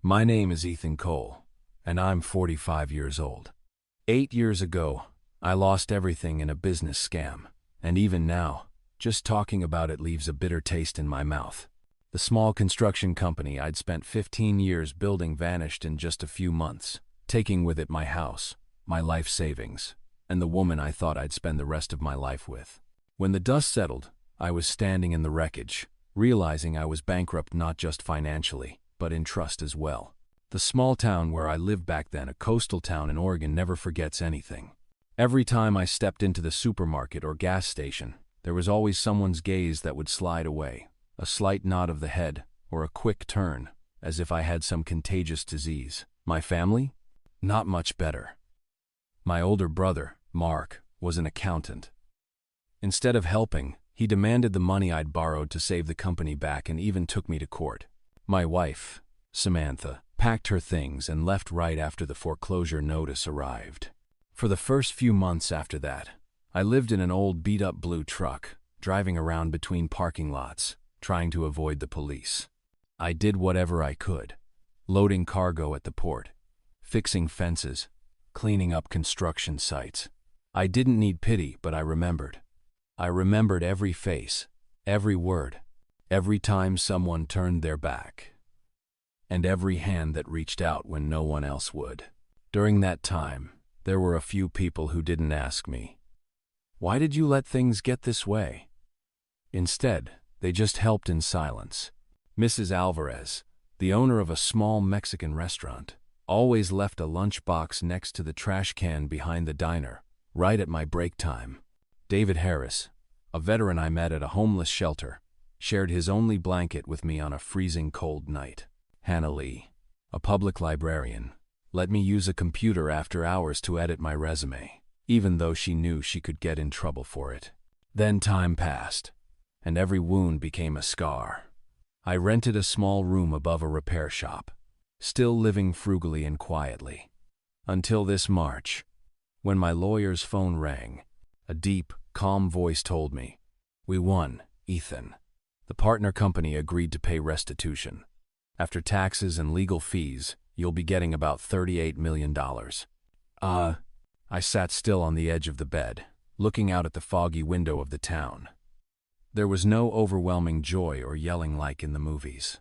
My name is Ethan Cole, and I'm 45 years old. 8 years ago, I lost everything in a business scam, and even now, just talking about it leaves a bitter taste in my mouth. The small construction company I'd spent 15 years building vanished in just a few months, taking with it my house, my life savings, and the woman I thought I'd spend the rest of my life with. When the dust settled, I was standing in the wreckage, realizing I was bankrupt not just financially, but in trust as well. The small town where I lived back then, a coastal town in Oregon, never forgets anything. Every time I stepped into the supermarket or gas station, there was always someone's gaze that would slide away, a slight nod of the head, or a quick turn, as if I had some contagious disease. My family? Not much better. My older brother, Mark, was an accountant. Instead of helping, he demanded the money I'd borrowed to save the company back and even took me to court. My wife, Samantha, packed her things and left right after the foreclosure notice arrived. For the first few months after that, I lived in an old beat-up blue truck, driving around between parking lots, trying to avoid the police. I did whatever I could, loading cargo at the port, fixing fences, cleaning up construction sites. I didn't need pity, but I remembered. I remembered every face, every word, every time someone turned their back, and every hand that reached out when no one else would. During that time, there were a few people who didn't ask me, "Why did you let things get this way?" Instead, they just helped in silence. Mrs. Alvarez, the owner of a small Mexican restaurant, always left a lunchbox next to the trash can behind the diner, right at my break time. David Harris, a veteran I met at a homeless shelter, shared his only blanket with me on a freezing cold night. Hannah Lee, a public librarian, let me use a computer after hours to edit my resume, even though she knew she could get in trouble for it. Then time passed, and every wound became a scar. I rented a small room above a repair shop, still living frugally and quietly. Until this March, when my lawyer's phone rang, a deep, calm voice told me, "We won, Ethan. The partner company agreed to pay restitution. After taxes and legal fees, you'll be getting about $38 million. I sat still on the edge of the bed, looking out at the foggy window of the town. There was no overwhelming joy or yelling like in the movies.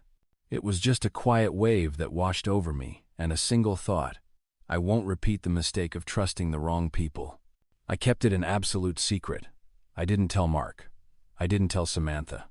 It was just a quiet wave that washed over me, and a single thought: I won't repeat the mistake of trusting the wrong people. I kept it an absolute secret. I didn't tell Mark. I didn't tell Samantha.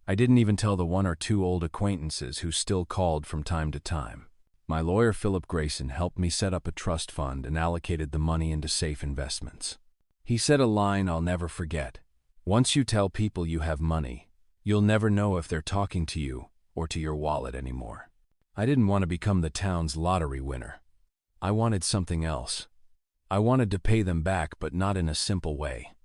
I didn't even tell the one or two old acquaintances who still called from time to time. My lawyer, Philip Grayson, helped me set up a trust fund and allocated the money into safe investments. He said a line I'll never forget: "Once you tell people you have money, you'll never know if they're talking to you or to your wallet anymore." I didn't want to become the town's lottery winner. I wanted something else. I wanted to pay them back, but not in a simple way.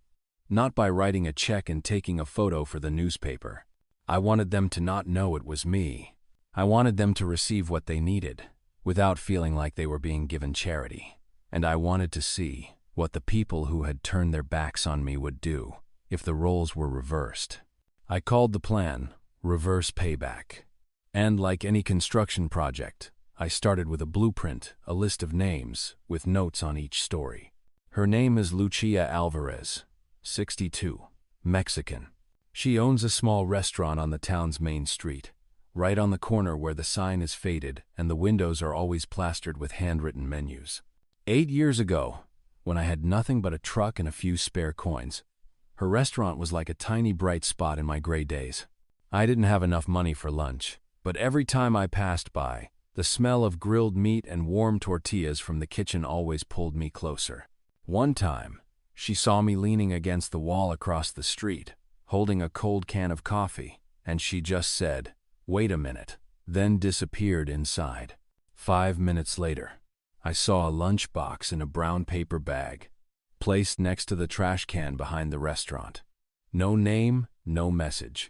Not by writing a check and taking a photo for the newspaper. I wanted them to not know it was me. I wanted them to receive what they needed, without feeling like they were being given charity. And I wanted to see what the people who had turned their backs on me would do if the roles were reversed. I called the plan Reverse Payback. And like any construction project, I started with a blueprint, a list of names, with notes on each story. Her name is Lucia Alvarez, 62, Mexican. She owns a small restaurant on the town's main street, right on the corner where the sign is faded and the windows are always plastered with handwritten menus. 8 years ago, when I had nothing but a truck and a few spare coins, her restaurant was like a tiny bright spot in my gray days. I didn't have enough money for lunch, but every time I passed by, the smell of grilled meat and warm tortillas from the kitchen always pulled me closer. One time, she saw me leaning against the wall across the street, holding a cold can of coffee, and she just said, "Wait a minute," then disappeared inside. 5 minutes later, I saw a lunchbox in a brown paper bag, placed next to the trash can behind the restaurant. No name, no message,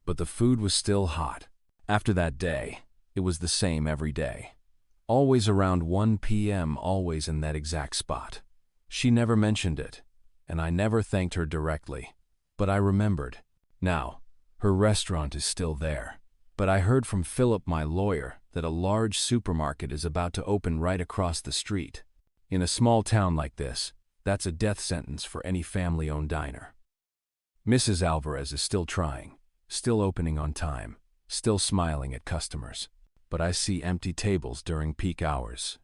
but the food was still hot. After that day, it was the same every day. Always around 1 p.m., always in that exact spot. She never mentioned it, and I never thanked her directly. But I remembered. Now, her restaurant is still there. But I heard from Philip, my lawyer, that a large supermarket is about to open right across the street. In a small town like this, that's a death sentence for any family-owned diner. Mrs. Alvarez is still trying, still opening on time, still smiling at customers. But I see empty tables during peak hours.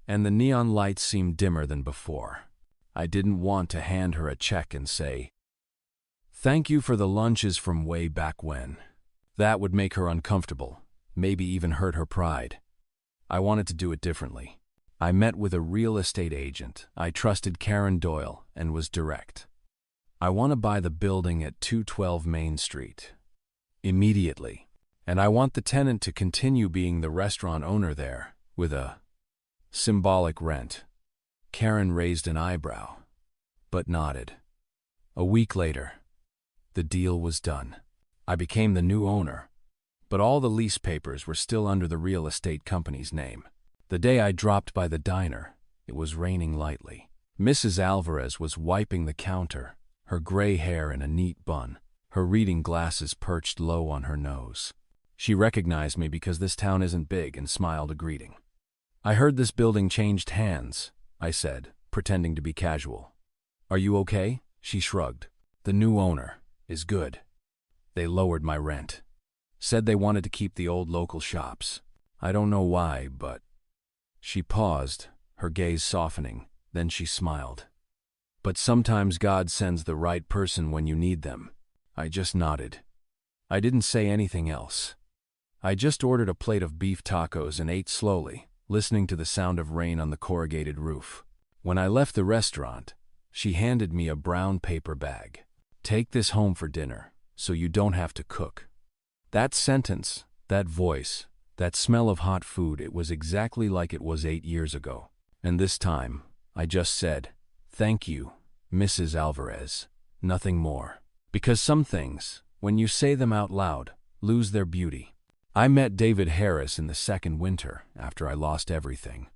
And the neon lights seem dimmer than before. I didn't want to hand her a check and say, "Thank you for the lunches from way back when." That would make her uncomfortable, maybe even hurt her pride. I wanted to do it differently. I met with a real estate agent. I trusted Karen Doyle and was direct. "I want to buy the building at 212 Main Street. Immediately. And I want the tenant to continue being the restaurant owner there, with a symbolic rent." Karen raised an eyebrow, but nodded. A week later, the deal was done. I became the new owner, but all the lease papers were still under the real estate company's name. The day I dropped by the diner, it was raining lightly. Mrs. Alvarez was wiping the counter, her gray hair in a neat bun, her reading glasses perched low on her nose. She recognized me because this town isn't big and smiled a greeting. "I heard this building changed hands," I said, pretending to be casual. "Are you okay?" She shrugged. "The new owner is good. They lowered my rent. Said they wanted to keep the old local shops. I don't know why, but..." She paused, her gaze softening, then she smiled. "But sometimes God sends the right person when you need them." I just nodded. I didn't say anything else. I just ordered a plate of beef tacos and ate slowly, listening to the sound of rain on the corrugated roof. When I left the restaurant, she handed me a brown paper bag. "Take this home for dinner, so you don't have to cook." That sentence, that voice, that smell of hot food, it was exactly like it was 8 years ago. And this time, I just said, "Thank you, Mrs. Alvarez." Nothing more. Because some things, when you say them out loud, lose their beauty. I met David Harris in the second winter after I lost everything.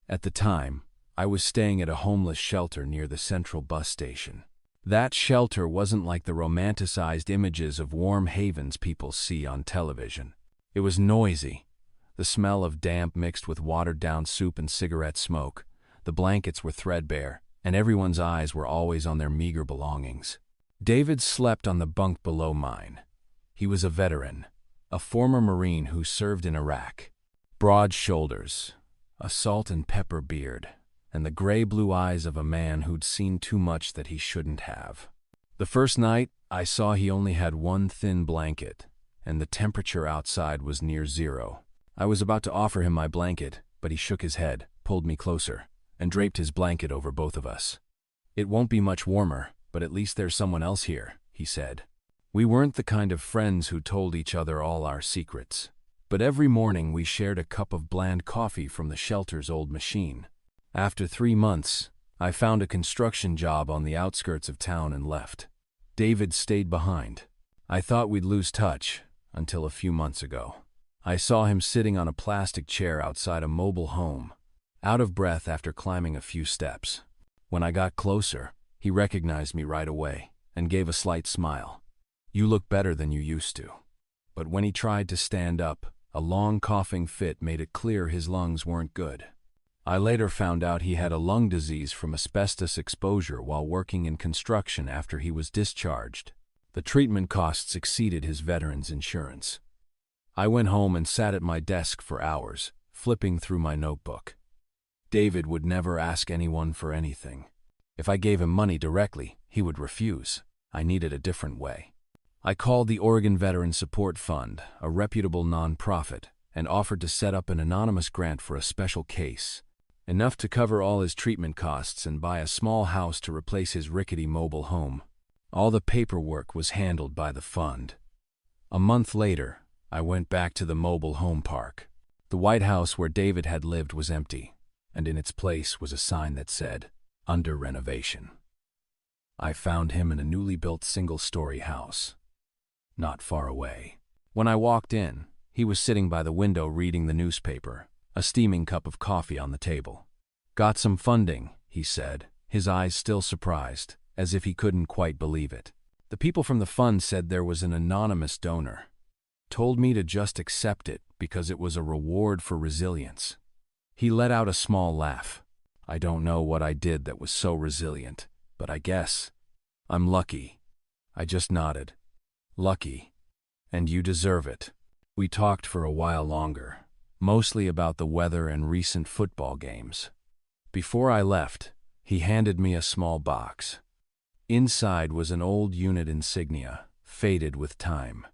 At the time, I was staying at a homeless shelter near the Central bus station. That shelter wasn't like the romanticized images of warm havens people see on television. It was noisy. The smell of damp mixed with watered-down soup and cigarette smoke. The blankets were threadbare, and everyone's eyes were always on their meager belongings. David slept on the bunk below mine. He was a veteran, a former Marine who served in Iraq. Broad shoulders, a salt and pepper beard, and the gray-blue eyes of a man who'd seen too much that he shouldn't have. The first night, I saw he only had one thin blanket, and the temperature outside was near zero. I was about to offer him my blanket, but he shook his head, pulled me closer, and draped his blanket over both of us. "It won't be much warmer, but at least there's someone else here," he said. We weren't the kind of friends who told each other all our secrets, but every morning we shared a cup of bland coffee from the shelter's old machine. After 3 months, I found a construction job on the outskirts of town and left. David stayed behind. I thought we'd lose touch, until a few months ago. I saw him sitting on a plastic chair outside a mobile home, out of breath after climbing a few steps. When I got closer, he recognized me right away and gave a slight smile. "You look better than you used to." But when he tried to stand up, a long coughing fit made it clear his lungs weren't good. I later found out he had a lung disease from asbestos exposure while working in construction after he was discharged. The treatment costs exceeded his veteran's insurance. I went home and sat at my desk for hours, flipping through my notebook. David would never ask anyone for anything. If I gave him money directly, he would refuse. I needed a different way. I called the Oregon Veteran Support Fund, a reputable nonprofit, and offered to set up an anonymous grant for a special case, enough to cover all his treatment costs and buy a small house to replace his rickety mobile home. All the paperwork was handled by the fund. A month later, I went back to the mobile home park. The White House where David had lived was empty, and in its place was a sign that said, "Under renovation." I found him in a newly built single-story house, not far away. When I walked in, he was sitting by the window reading the newspaper, a steaming cup of coffee on the table. "Got some funding," he said, his eyes still surprised, as if he couldn't quite believe it. "The people from the fund said there was an anonymous donor." told me to just accept it because it was a reward for resilience. He let out a small laugh. I don't know what I did that was so resilient, but I guess I'm lucky. I just nodded. Lucky. And you deserve it. We talked for a while longer, mostly about the weather and recent football games. Before I left, he handed me a small box. Inside was an old unit insignia, faded with time.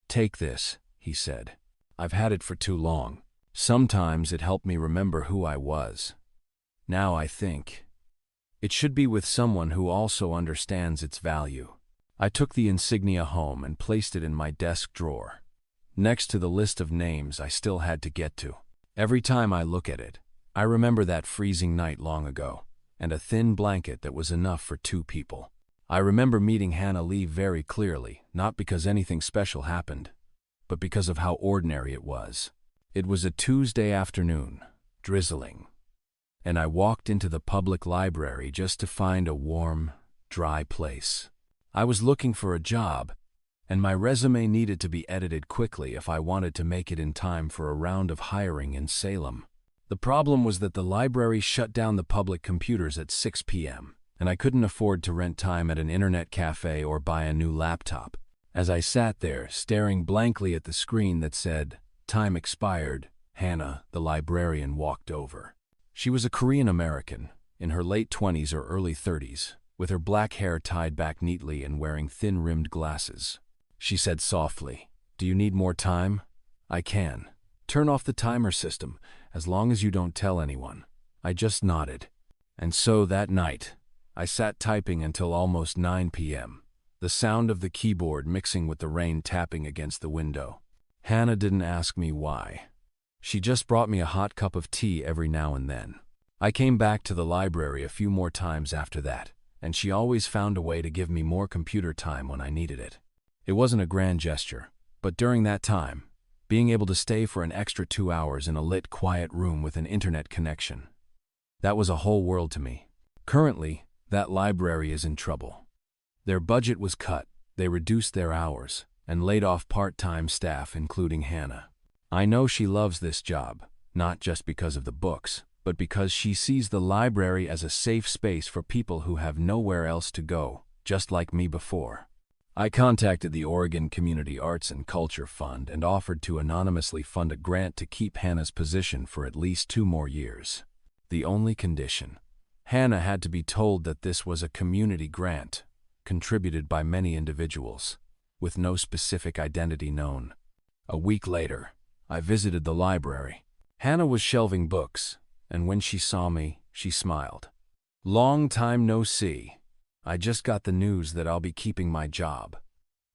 Take this, he said. I've had it for too long. Sometimes it helped me remember who I was. Now I think it should be with someone who also understands its value. I took the insignia home and placed it in my desk drawer, next to the list of names I still had to get to. Every time I look at it, I remember that freezing night long ago, and a thin blanket that was enough for 2 people. I remember meeting Hannah Lee very clearly, not because anything special happened, but because of how ordinary it was. It was a Tuesday afternoon, drizzling, and I walked into the public library just to find a warm, dry place. I was looking for a job, and my resume needed to be edited quickly if I wanted to make it in time for a round of hiring in Salem. The problem was that the library shut down the public computers at 6 p.m., and I couldn't afford to rent time at an internet cafe or buy a new laptop. As I sat there, staring blankly at the screen that said, "Time expired," Hannah, the librarian, walked over. She was a Korean American, in her late 20s or early 30s, with her black hair tied back neatly and wearing thin-rimmed glasses. She said softly, "Do you need more time?" "I can. Turn off the timer system, as long as you don't tell anyone." I just nodded. And so that night, I sat typing until almost 9 p.m., the sound of the keyboard mixing with the rain tapping against the window. Hannah didn't ask me why. She just brought me a hot cup of tea every now and then. I came back to the library a few more times after that, and she always found a way to give me more computer time when I needed it. It wasn't a grand gesture, but during that time, being able to stay for an extra 2 hours in a lit, quiet room with an internet connection, that was a whole world to me. Currently, that library is in trouble. Their budget was cut, they reduced their hours, and laid off part-time staff, including Hannah. I know she loves this job, not just because of the books, but because she sees the library as a safe space for people who have nowhere else to go, just like me before. I contacted the Oregon Community Arts and Culture Fund and offered to anonymously fund a grant to keep Hannah's position for at least 2 more years. The only condition: Hannah had to be told that this was a community grant, contributed by many individuals, with no specific identity known. A week later, I visited the library. Hannah was shelving books, and when she saw me, she smiled. "Long time no see. I just got the news that I'll be keeping my job."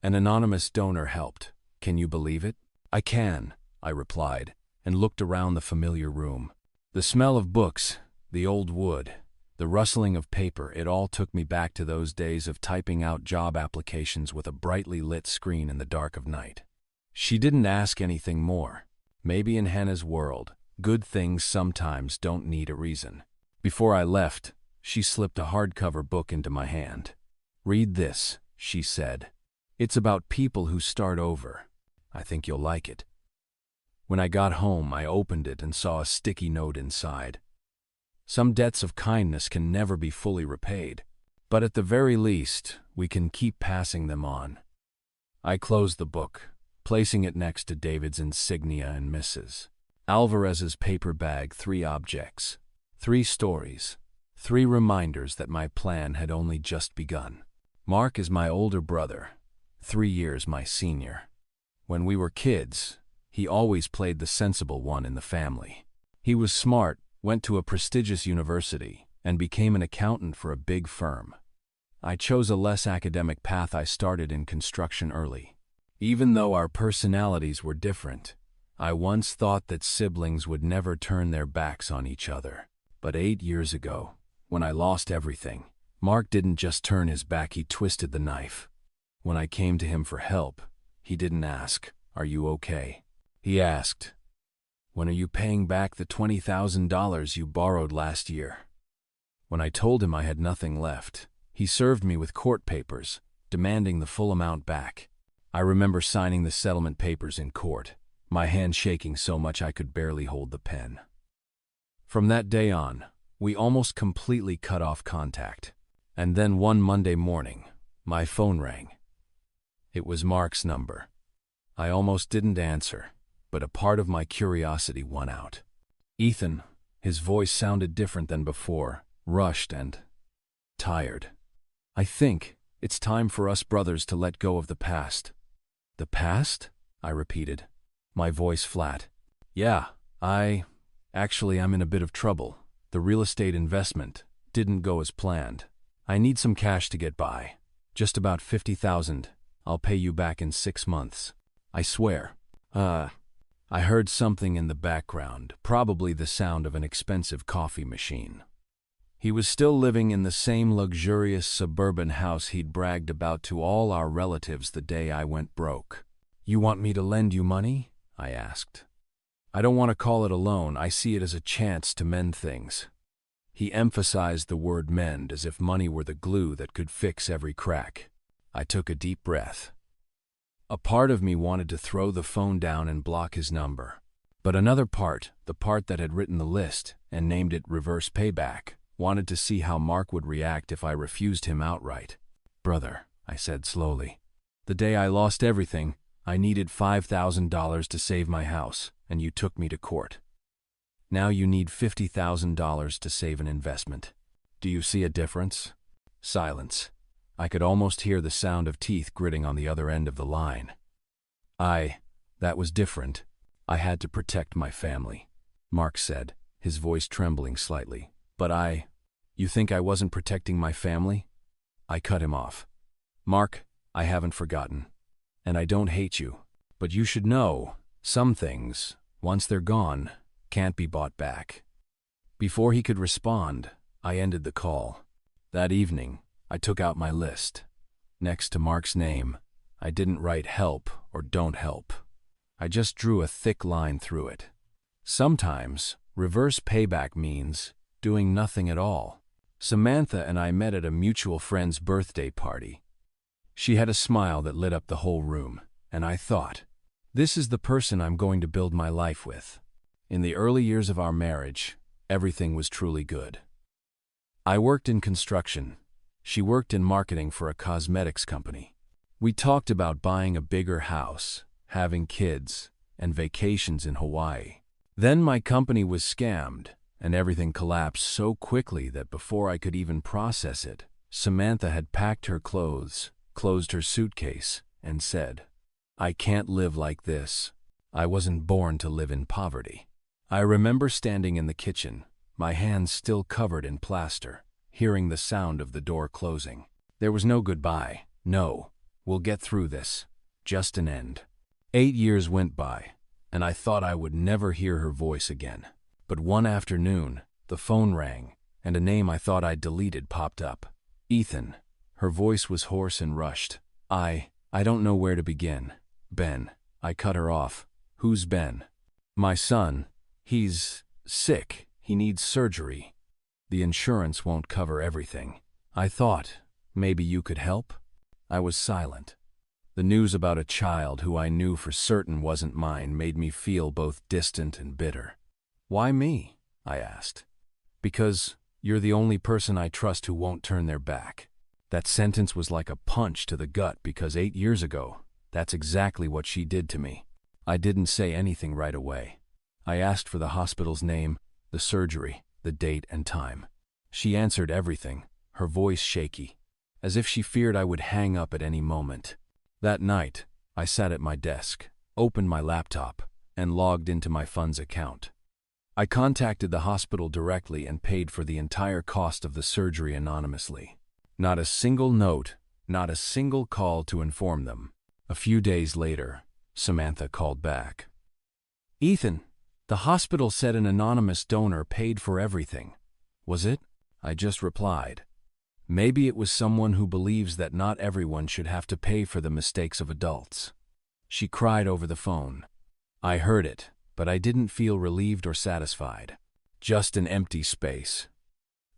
An anonymous donor helped. "Can you believe it?" "I can," I replied, and looked around the familiar room. The smell of books, the old wood, the rustling of paper, it all took me back to those days of typing out job applications with a brightly lit screen in the dark of night. She didn't ask anything more. Maybe in Hannah's world, good things sometimes don't need a reason. Before I left, she slipped a hardcover book into my hand. "Read this," she said. "It's about people who start over. I think you'll like it." When I got home, I opened it and saw a sticky note inside. "Some debts of kindness can never be fully repaid, but at the very least, we can keep passing them on." I closed the book, placing it next to David's insignia and Mrs. Alvarez's paper bag. 3 objects, 3 stories, 3 reminders that my plan had only just begun. Mark is my older brother, 3 years my senior. When we were kids, he always played the sensible one in the family. He was smart, went to a prestigious university, and became an accountant for a big firm. I chose a less academic path. I started in construction early. Even though our personalities were different, I once thought that siblings would never turn their backs on each other. But 8 years ago, when I lost everything, Mark didn't just turn his back, he twisted the knife. When I came to him for help, he didn't ask, "Are you okay?" He asked, "When are you paying back the $20,000 you borrowed last year?" When I told him I had nothing left, he served me with court papers, demanding the full amount back. I remember signing the settlement papers in court, my hand shaking so much I could barely hold the pen. From that day on, we almost completely cut off contact. And then one Monday morning, my phone rang. It was Mark's number. I almost didn't answer, but a part of my curiosity won out. Ethan, his voice sounded different than before, rushed and tired. I think it's time for us brothers to let go of the past. The past? I repeated, my voice flat. Yeah, I'm in a bit of trouble. The real estate investment didn't go as planned. I need some cash to get by. Just about 50,000. I'll pay you back in 6 months. I swear. I heard something in the background, probably the sound of an expensive coffee machine. He was still living in the same luxurious suburban house he'd bragged about to all our relatives the day I went broke. You want me to lend you money? I asked. I don't want to call it a loan. I see it as a chance to mend things. He emphasized the word mend as if money were the glue that could fix every crack. I took a deep breath. A part of me wanted to throw the phone down and block his number. But another part, the part that had written the list and named it Reverse Payback, wanted to see how Mark would react if I refused him outright. Brother, I said slowly, the day I lost everything, I needed $5,000 to save my house, and you took me to court. Now you need $50,000 to save an investment. Do you see a difference? Silence. I could almost hear the sound of teeth gritting on the other end of the line. That was different. I had to protect my family, Mark said, his voice trembling slightly. But you think I wasn't protecting my family? I cut him off. Mark, I haven't forgotten. And I don't hate you. But you should know, some things, once they're gone, can't be bought back. Before he could respond, I ended the call. That evening, I took out my list. Next to Mark's name, I didn't write help or don't help. I just drew a thick line through it. Sometimes, reverse payback means doing nothing at all. Samantha and I met at a mutual friend's birthday party. She had a smile that lit up the whole room, and I thought, this is the person I'm going to build my life with. In the early years of our marriage, everything was truly good. I worked in construction. She worked in marketing for a cosmetics company. We talked about buying a bigger house, having kids, and vacations in Hawaii. Then my company was scammed, and everything collapsed so quickly that before I could even process it, Samantha had packed her clothes, closed her suitcase, and said, I can't live like this. I wasn't born to live in poverty. I remember standing in the kitchen, my hands still covered in plaster, hearing the sound of the door closing. There was no goodbye. No, we'll get through this. Just an end. 8 years went by, and I thought I would never hear her voice again. But one afternoon, the phone rang, and a name I thought I'd deleted popped up. Ethan. Her voice was hoarse and rushed. I don't know where to begin. Ben. I cut her off. Who's Ben? My son. He's sick. He needs surgery. The insurance won't cover everything. I thought, maybe you could help? I was silent. The news about a child who I knew for certain wasn't mine made me feel both distant and bitter. Why me? I asked. Because you're the only person I trust who won't turn their back. That sentence was like a punch to the gut because 8 years ago, that's exactly what she did to me. I didn't say anything right away. I asked for the hospital's name, the surgery, the date and time. She answered everything, her voice shaky, as if she feared I would hang up at any moment. That night, I sat at my desk, opened my laptop, and logged into my funds account. I contacted the hospital directly and paid for the entire cost of the surgery anonymously. Not a single note, not a single call to inform them. A few days later, Samantha called back. Ethan, the hospital said an anonymous donor paid for everything. Was it? I just replied. Maybe it was someone who believes that not everyone should have to pay for the mistakes of adults. She cried over the phone. I heard it, but I didn't feel relieved or satisfied. Just an empty space.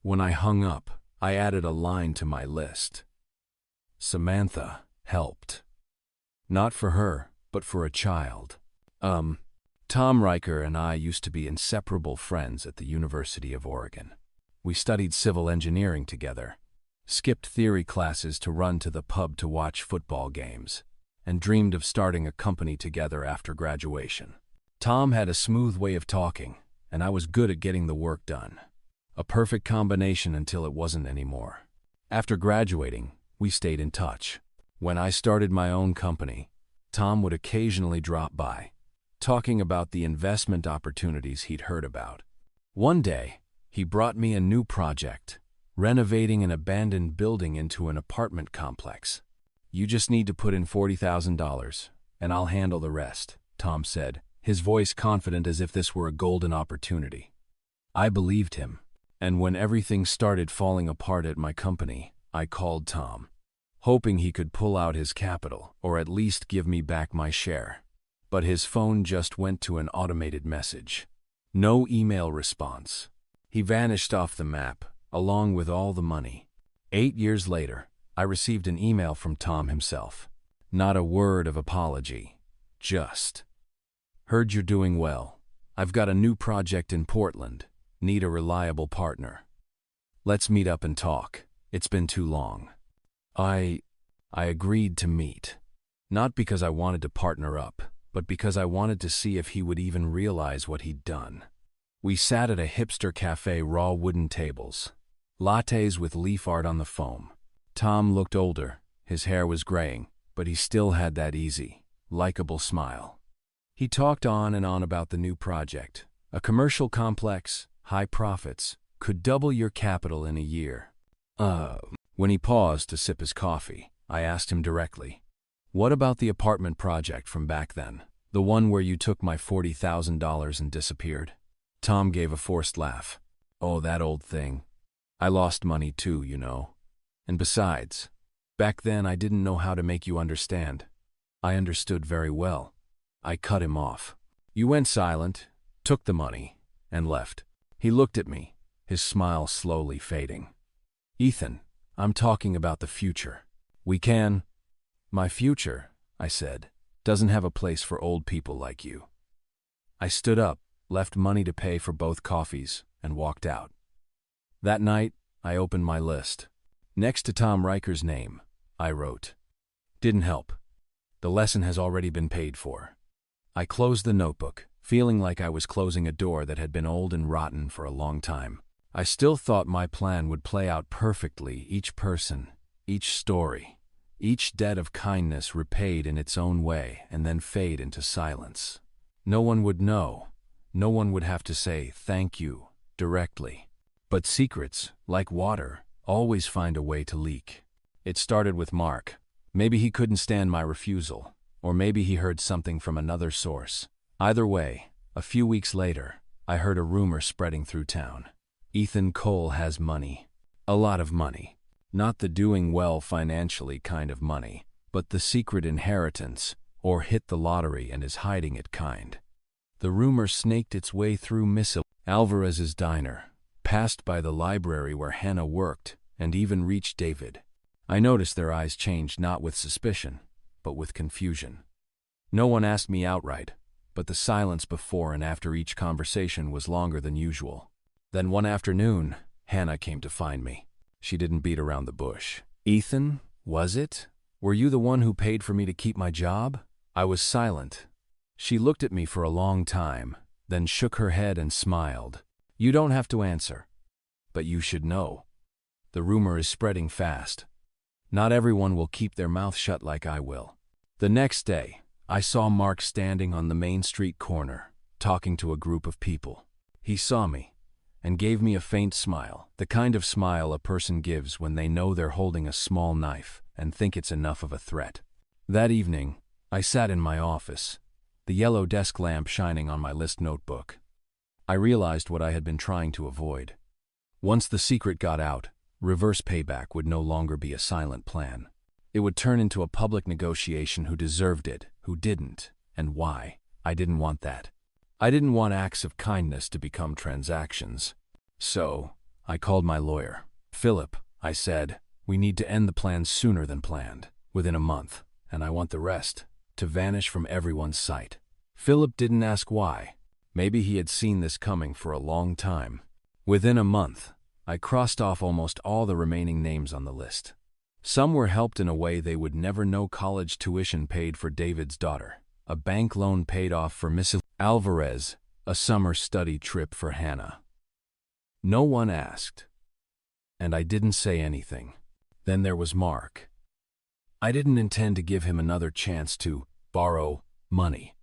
When I hung up, I added a line to my list. Samantha helped. Not for her, but for a child. Tom Riker and I used to be inseparable friends at the University of Oregon. We studied civil engineering together, skipped theory classes to run to the pub to watch football games, and dreamed of starting a company together after graduation. Tom had a smooth way of talking, and I was good at getting the work done. A perfect combination until it wasn't anymore. After graduating, we stayed in touch. When I started my own company, Tom would occasionally drop by, talking about the investment opportunities he'd heard about. One day, he brought me a new project, renovating an abandoned building into an apartment complex. "You just need to put in $40,000, and I'll handle the rest," Tom said, his voice confident as if this were a golden opportunity. I believed him, and when everything started falling apart at my company, I called Tom, hoping he could pull out his capital or at least give me back my share. But his phone just went to an automated message. No email response. He vanished off the map, along with all the money. 8 years later, I received an email from Tom himself. Not a word of apology. Just, "Heard you're doing well. I've got a new project in Portland. Need a reliable partner. Let's meet up and talk. It's been too long." I agreed to meet. Not because I wanted to partner up, but because I wanted to see if he would even realize what he'd done. We sat at a hipster cafe, raw wooden tables, lattes with leaf art on the foam. Tom looked older, his hair was graying, but he still had that easy, likable smile. He talked on and on about the new project, a commercial complex, high profits, could double your capital in a year. When he paused to sip his coffee, I asked him directly, "What about the apartment project from back then? The one where you took my $40,000 and disappeared?" Tom gave a forced laugh. "Oh, that old thing. I lost money too, you know. And besides, back then I didn't know how to make you understand." I understood very well. I cut him off. "You went silent, took the money, and left." He looked at me, his smile slowly fading. "Ethan, I'm talking about the future. We can—" "My future," I said, "doesn't have a place for old people like you." I stood up, left money to pay for both coffees, and walked out. That night, I opened my list. Next to Tom Riker's name, I wrote, "Didn't help. The lesson has already been paid for." I closed the notebook, feeling like I was closing a door that had been old and rotten for a long time. I still thought my plan would play out perfectly, each person, each story, each debt of kindness repaid in its own way and then fade into silence. No one would know. No one would have to say thank you directly. But secrets, like water, always find a way to leak. It started with Mark. Maybe he couldn't stand my refusal, or maybe he heard something from another source. Either way, a few weeks later, I heard a rumor spreading through town. Ethan Cole has money. A lot of money. Not the doing well financially kind of money, but the secret inheritance, or hit the lottery and is hiding it kind. The rumor snaked its way through Miss Alvarez's diner, passed by the library where Hannah worked, and even reached David. I noticed their eyes changed not with suspicion, but with confusion. No one asked me outright, but the silence before and after each conversation was longer than usual. Then one afternoon, Hannah came to find me. She didn't beat around the bush. "Ethan, was it? Were you the one who paid for me to keep my job?" I was silent. She looked at me for a long time, then shook her head and smiled. "You don't have to answer. But you should know. The rumor is spreading fast. Not everyone will keep their mouth shut like I will." The next day, I saw Mark standing on the Main Street corner, talking to a group of people. He saw me, and gave me a faint smile, the kind of smile a person gives when they know they're holding a small knife and think it's enough of a threat. That evening, I sat in my office, the yellow desk lamp shining on my list notebook. I realized what I had been trying to avoid. Once the secret got out, reverse payback would no longer be a silent plan. It would turn into a public negotiation: who deserved it, who didn't, and why. I didn't want that. I didn't want acts of kindness to become transactions. So, I called my lawyer. "Philip," I said, "we need to end the plan sooner than planned, within a month, and I want the rest to vanish from everyone's sight. Philip didn't ask why. Maybe he had seen this coming for a long time. Within a month, I crossed off almost all the remaining names on the list. Some were helped in a way they would never know: college tuition paid for David's daughter, a bank loan paid off for Mrs. Alvarez, a summer study trip for Hannah. No one asked, and I didn't say anything. Then there was Mark. I didn't intend to give him another chance to borrow money,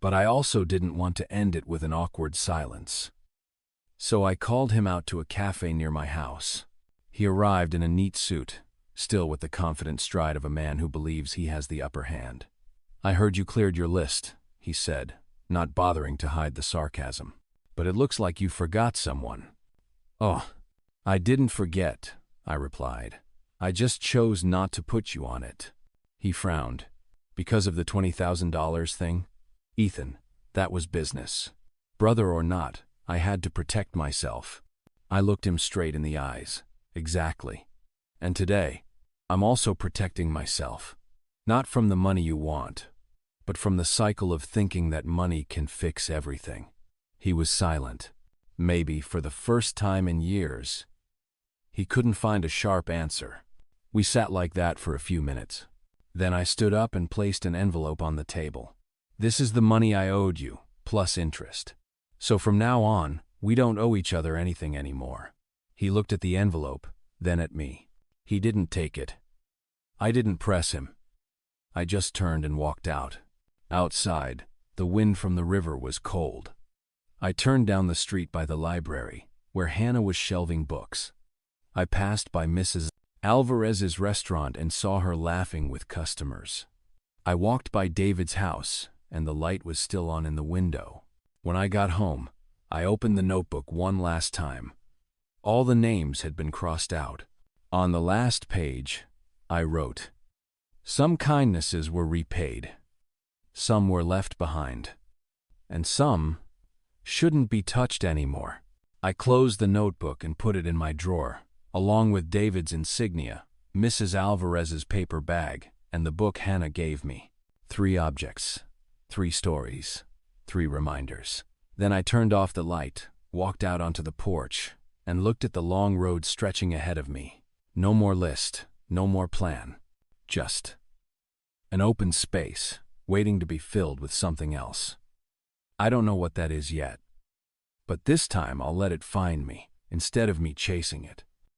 but I also didn't want to end it with an awkward silence. So I called him out to a cafe near my house. He arrived in a neat suit, still with the confident stride of a man who believes he has the upper hand. "I heard you cleared your list," he said, not bothering to hide the sarcasm. "But it looks like you forgot someone." "Oh, I didn't forget," I replied. "I just chose not to put you on it." He frowned. "Because of the $20,000 thing?" "Ethan, that was business. Brother or not, I had to protect myself." I looked him straight in the eyes. "Exactly. And today, I'm also protecting myself. Not from the money you want, but from the cycle of thinking that money can fix everything." He was silent. Maybe for the first time in years. He couldn't find a sharp answer. We sat like that for a few minutes. Then I stood up and placed an envelope on the table. "This is the money I owed you, plus interest. So from now on, we don't owe each other anything anymore." He looked at the envelope, then at me. He didn't take it. I didn't press him. I just turned and walked out. Outside, the wind from the river was cold. I turned down the street by the library, where Hannah was shelving books. I passed by Mrs. Alvarez's restaurant and saw her laughing with customers. I walked by David's house, and the light was still on in the window. When I got home, I opened the notebook one last time. All the names had been crossed out. On the last page, I wrote, "Some kindnesses were repaid. Some were left behind. And some shouldn't be touched anymore." I closed the notebook and put it in my drawer, along with David's insignia, Mrs. Alvarez's paper bag, and the book Hannah gave me. 3 objects, 3 stories, 3 reminders. Then I turned off the light, walked out onto the porch, and looked at the long road stretching ahead of me. No more list, no more plan. Just an open space, waiting to be filled with something else. I don't know what that is yet, but this time I'll let it find me, instead of me chasing it.